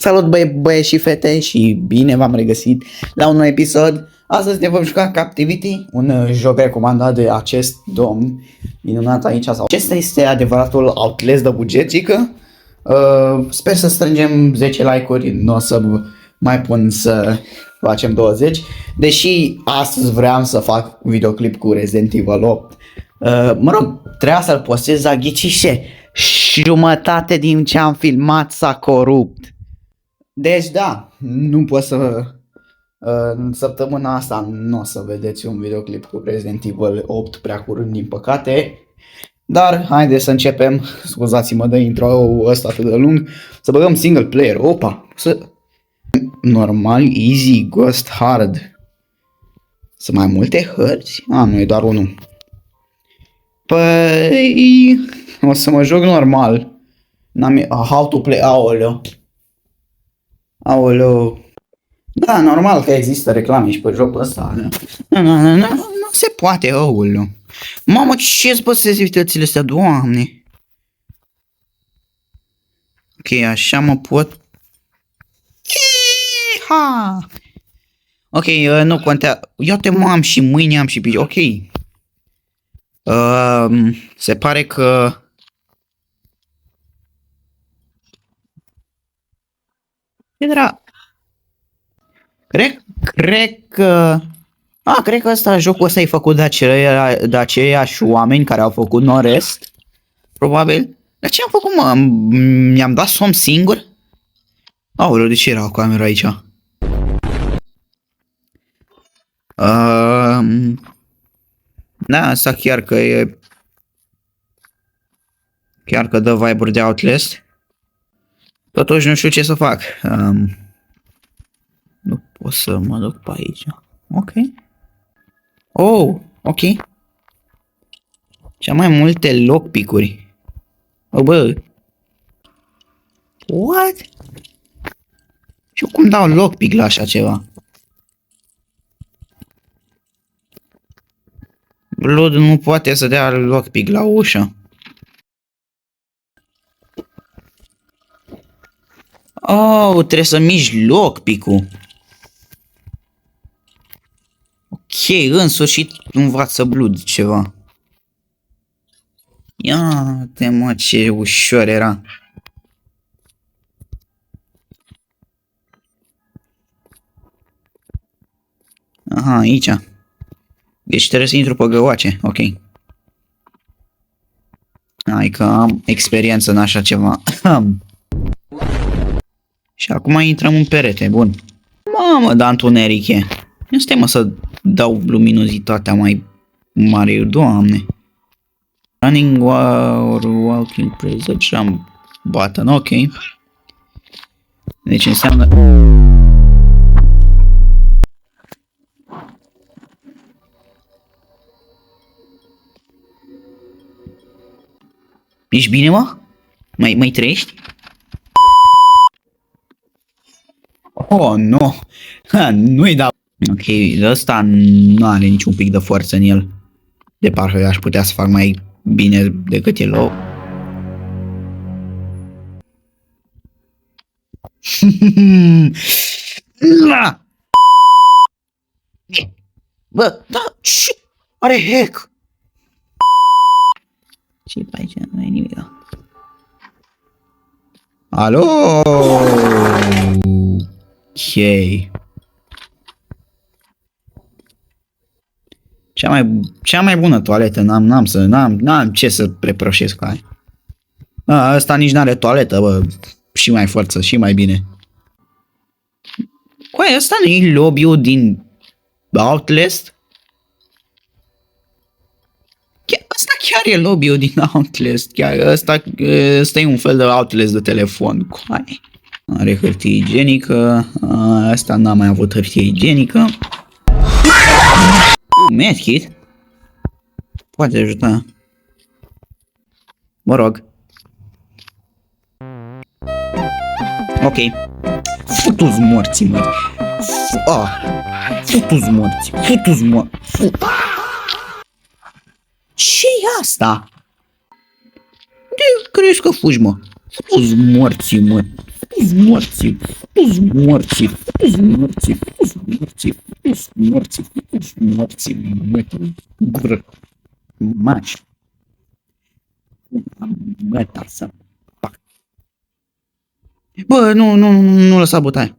Salut băieți și fete și bine v-am regăsit la un nou episod. Astăzi ne vom juca Captivity, un joc recomandat de acest domn minunat aici. Acesta este adevăratul Outlast de bugetică. Sper să strângem 10 like-uri, nu o să mai pun să facem 20. Deși astăzi vreau să fac videoclip cu Resident Evil 8. Mă rog, trebuia să-l postez, dar ghicișe, jumătate din ce am filmat s-a corupt. Deci da, nu pot să... în săptămâna asta nu o să vedeți un videoclip cu Resident Evil 8 prea curând, din păcate. Dar haideți să începem. Scuzați-mă de intro ăsta atât de lung. Să băgăm single player. Opa! Normal, easy, ghost, hard. Sunt mai multe hărți? Nu e doar unul. Păi... o să mă joc normal. How to play... Aoleu. Da, normal că există reclame și pe jocul ăsta. Nu se poate, aoleu. Mamă, ce-ți băsesc vitățile astea, doamne. Ok, așa mă pot... Iha! Ok, nu contează. Iată, mă, am și mâini, am și picioare. Ok. Se pare că... Cred că ăsta, jocul ăsta e făcut de aceiași oameni care au făcut Norest. Probabil. Dar ce am făcut, mă? Mi-am dat somn singur? Aoleu, de ce era o cameră aici? Da, asta chiar că e... chiar că dă vibe-uri de Outlast. Totuși nu știu ce să fac. Nu pot să mă duc pe aici. Ok. Oh, ok. Cea mai multe lockpick-uri. Oh, bă. What? Și cum dau lockpick la așa ceva? Blood nu poate să dea lockpick la ușă. Oh, trebuie să miști lockpick-ul. Ok, în sfârșit învață Blood ceva. Ia-te, mă, ce ușor era. Aha, aici. Deci trebuie să intru pe găoace, ok. Hai că am experiență în așa ceva. Și acum intrăm în perete, bun. Mamă, dar întuneric e. Nu stai, mă, să dau luminozitatea mai mare, doamne. Running or walking, press the jump button, ok. Deci înseamnă... Ești bine, mă? Mai trăiești? Oh, nu. Nu-i dau. Ok, ăsta nu are niciun pic de forță în el. De parcă eu aș putea să fac mai bine decât el. Oh. Bă, da, ce? Are hack. Ce pe aici? Nu e nimic. Alo? Ok. Cea mai bună toaletă, n-am ce să reproșez cu aia. Ăsta nici n-are toaletă, bă. Și mai forță, și mai bine. Coaie, ăsta nu e lobby-ul din Outlast? Ăsta chiar e lobby-ul din Outlast. Chiar ăsta e un fel de Outlast de telefon. Coaie. Are hârtie igienică. Asta n-a mai avut hârtie igienică. Medkit? Poate ajuta. Mă rog. Ok. Futu-ți morții, mă. Futu-ți morții. Futu-ți morții. Ce-i asta? De crezi că fugi, mă? Futu-ți morții, mă. Fuzi morții, fuzi morții, fuzi morții, fuzi morții, fuzi morții, fuzi morții, mătii, gură, maci. Măta să fac. Bă, nu lăsa bătaie.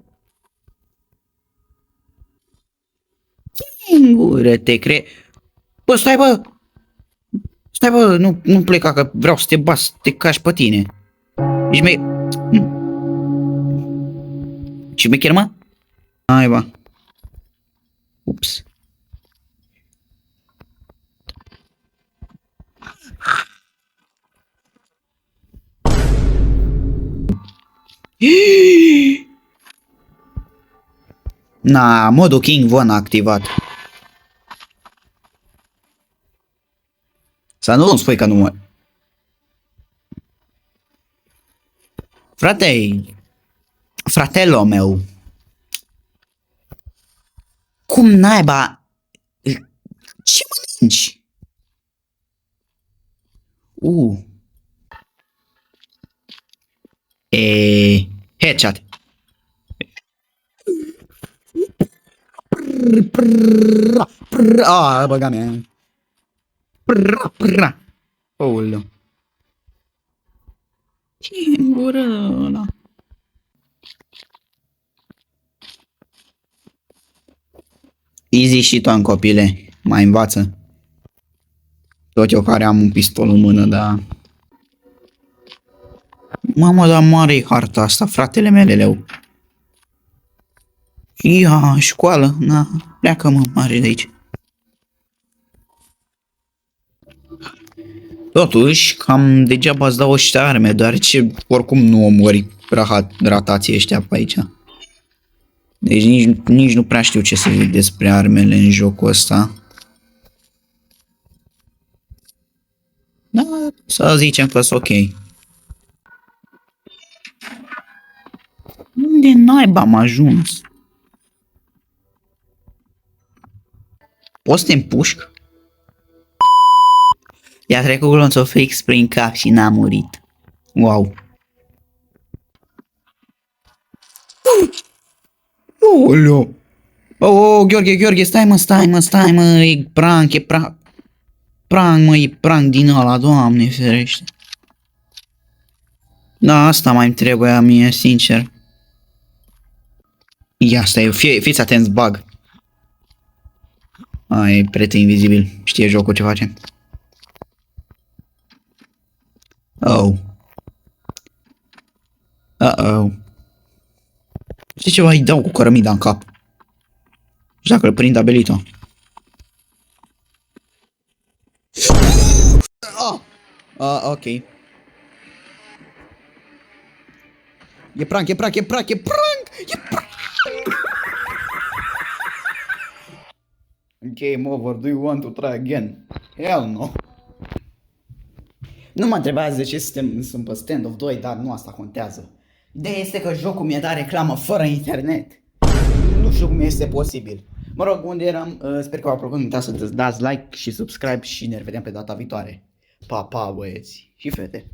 Gură, te Bă, stai, bă! Stai, bă, nu pleca, că vreau să te bas, să te cași pe tine. Ești mai... Ce mecher, mă? Hai, bă. Ups. Na, modul King Von a activat. Să nu-mi spui că nu mă... Fratelo meu. Cum naiba? Ce mănânci? Headshot. Băga mea. Oulă. Ce-i în gură ăla? Easy și tu, copile. Mai învață. Tot eu care am un pistol în mână, dar... Mamă, dar mare-i harta asta, fratele meleleu. Ia, școală, na, pleacă mă, mare de aici. Totuși, cam degeaba îți dau ăștia arme, deoarece oricum nu omori ratații ăștia pe aici. Deci nici nu prea știu ce să zic despre armele în jocul ăsta. Da, să zicem că sunt ok. Unde naiba am ajuns? Poți să te împușc? I-a trecut glonțul fix prin cap și n-a murit. Wow. Oleo. Oh, Gheorghe, stai mă, e prank, e prank din ăla, Doamne ferește. Da, asta mai-mi trebuia mie, sincer. Ia stai, fiți atenți, bug. E prieten invizibil, știe jocul ce face. Oh. Uh-oh. Știi ceva, îi dau cu cărămida în cap. Și dacă îl prind abelito. Ok. E prank. Game over, do you want to try again? Hell no. Nu mă întrebați de ce sunt pe stand-off 2, dar nu asta contează. Ideea este că jocul mi-a dat reclamă fără internet. Nu știu cum este posibil. Mă rog, unde eram, sper că v-a plăcut, nu uitați să dați like și subscribe și ne revedem pe data viitoare. Pa, pa, băieți și fete.